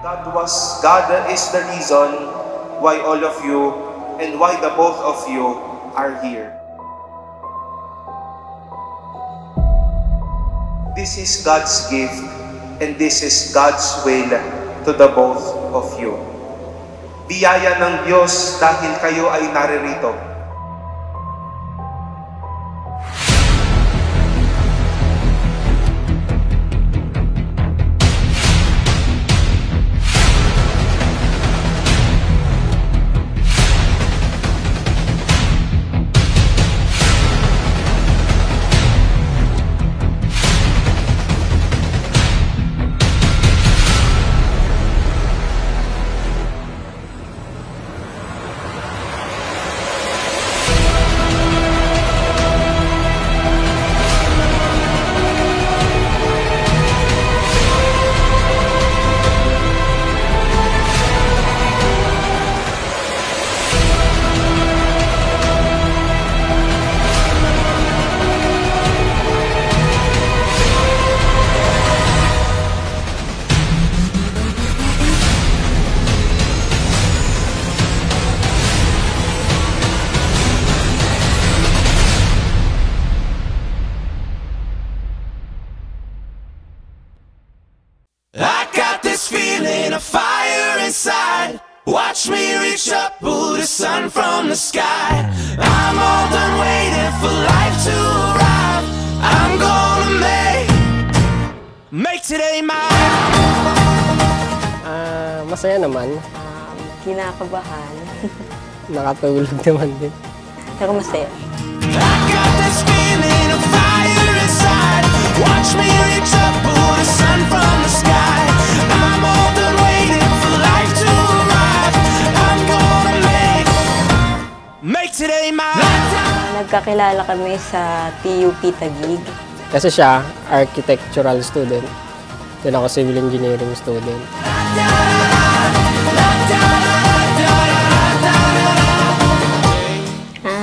God is the reason why all of you and why the both of you are here. This is God's gift and this is God's will to the both of you. Biyaya ng Diyos dahil kayo ay naririto. A fire inside. Watch me reach up, pull the sun from the sky. I'm all done waiting for life to arrive. I'm gonna make today mine. Masaya naman. Kinakabahan. Nakatulog naman din. Pero masaya. I got this feeling of fire inside. Watch me reach up, pull the sun from the sky. I'm all done waiting for life to arrive. I'm gonna make today mine. Nagkakilala kami sa TUP Taguig. Kasi siya, architectural student. Then ako civil engineering student.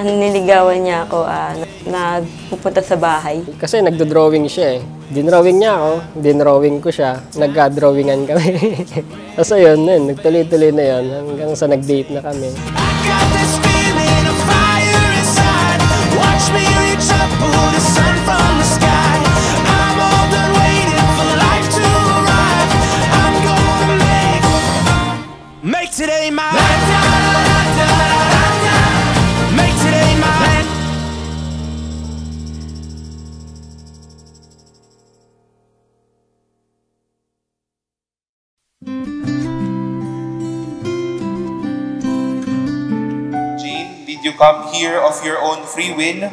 Niligawan niya ako, nagpupunta sa bahay. Kasi nagdo-drawing siya eh. Dinrawing niya ako, dinrawing ko siya. Nagka-drawingan kami. Tapos ayun, nagtuloy-tuloy na yun hanggang sa nag-date na kami. Make today mine. Make today mine. Jane, did you come here of your own free will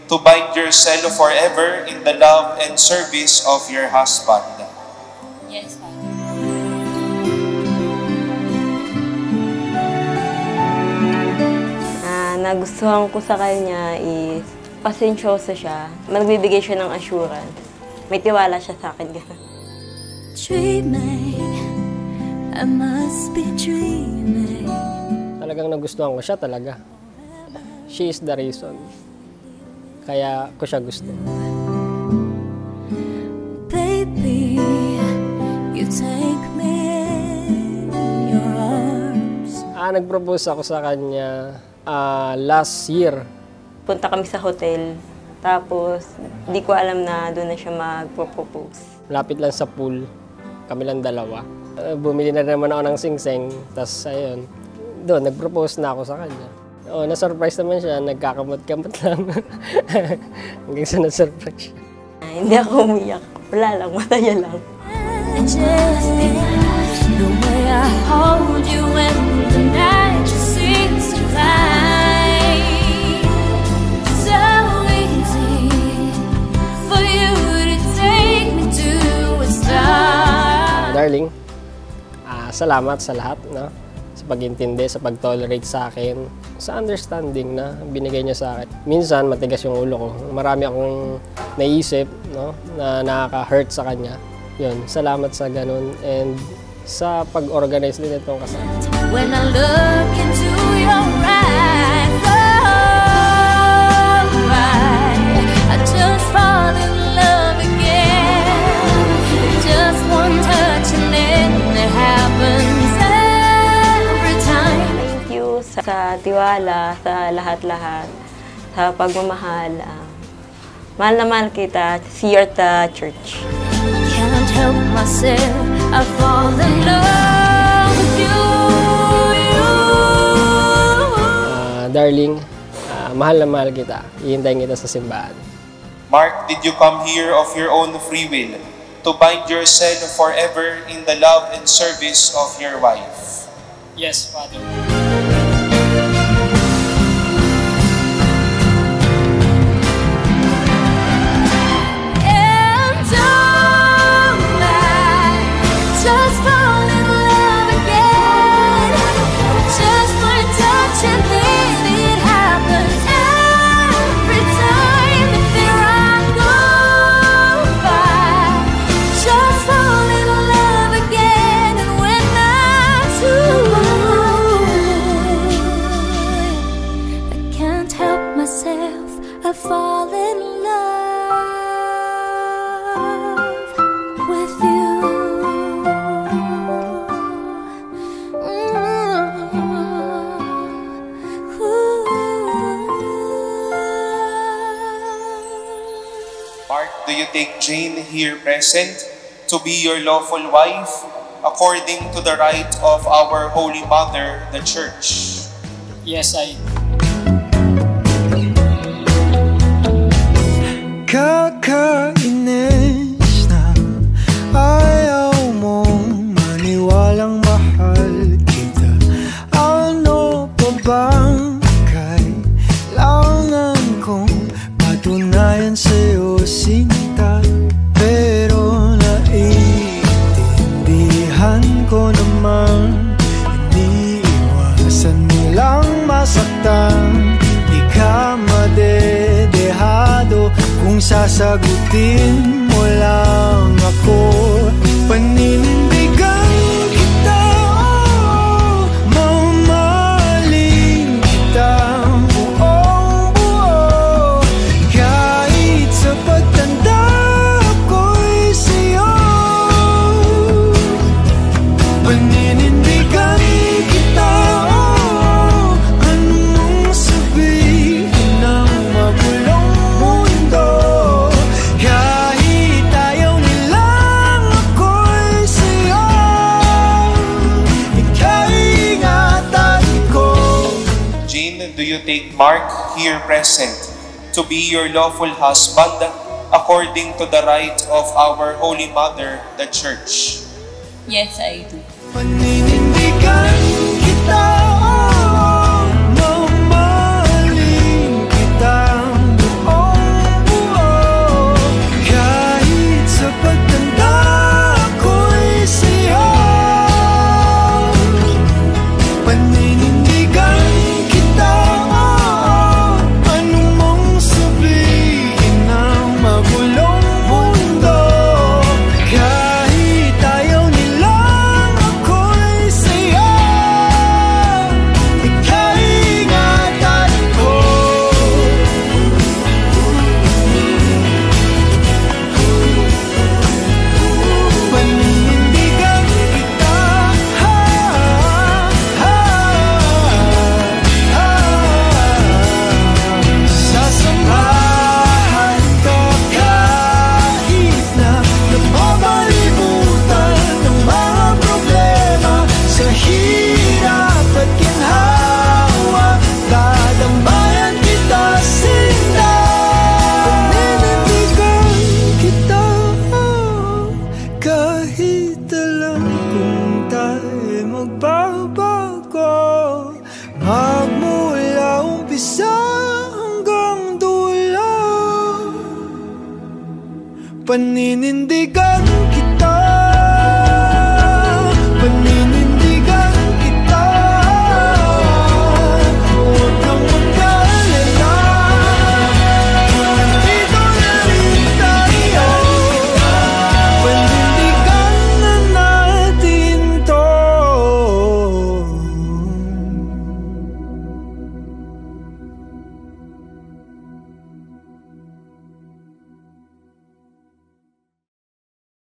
to bind yourself forever in the love and service of your husband? Yes, Father. Nagustuhan ko sa kanya is pasensyoso siya. Magbibigay siya ng assurance. May tiwala siya sa akin. I must be dreaming. Talagang nagustuhan ko siya talaga. She is the reason. Kaya ko siya gusto. Baby, you take me in your arms. Nag-propose ako sa kanya last year. Punta kami sa hotel. Tapos, di ko alam na doon na siya mag-propose. Lapit lang sa pool. Kami lang dalawa. Bumili na naman ako ng singseng. Tapos, ayun. Doon, nag-propose na ako sa kanya. Na-surprise naman siya. Nagkakamot-kamot lang. Hanggang sa na-surprise siya. Hindi ako umiyak. Wala lang, mataya lang. The way I hold you when the night just seems to fly. So easy for you to take me to a star. Darling, salamat sa lahat, no? Sa pag-intindi, sa pag-tolerate sa akin, sa understanding na binigay niya sa akin. Minsan, matigas yung ulo ko. Marami akong naisip, no? Na nakaka-hurt sa kanya. Yun, salamat sa ganun. And sa pag-organize din itong kasal. When I look into your eyes, I just fall in love again. Just one touch and then it happens. tiwala, sa lahat-lahat, sa pagmamahal. Mahal na mahal kita. See you at the church. Can't help myself, I fall in love with you. Darling, mahal na mahal kita. Ihintayin kita sa simbahan. Mark, did you come here of your own free will to bind yourself forever in the love and service of your wife? Yes, Father. And don't I just fall in love again? Just one touch and then it happens every time that there I go by. Just fall in love again, and when I do, I can't help myself, I fall in love with you. Mark, do you take Jane here present to be your lawful wife according to the rite of our Holy Mother, the Church? Yes, I... Kakainis na ayaw mong maniwalang mahal kita. Ano pa bang kailangan kong patunayan sa'yo, sinta? Pero naiintindihan ko naman, iniiwasan mo lang masaktan. Di ka madedehado kung sasagutin mo lang ako. Paninindigan kita, oh, mamahalin kita buong buo. Kahit sa pagtanda ko'y sa'yo. Paninindigan kita, oh, anong sabihin ng magulong mundo. Kahit ayaw nilang ako'y sa'yo, ikaingatan ko. Jane, do you take Mark here present to be your lawful husband according to the rite of our Holy Mother, the Church? Yes, I do. Paninindigan kita, oh, mamahalin kita buong buo. Kahit sa pagtanda ko'y sa'yo. Paninindigan kita, oh, anong mong sabihin ng magulong mundo. Kahit ayaw nilang ako'y sa'yo, ikaingatan ko. Paninindigan kita, sasamahan ka kahit na napapalibutan ng mga problema. Sa hirap at ginhawa, dadambayan kita, sinta. Paninindigan kita, kahit alam kung tayo magbabago. Magmula umpisa hanggang dulo, paninindigan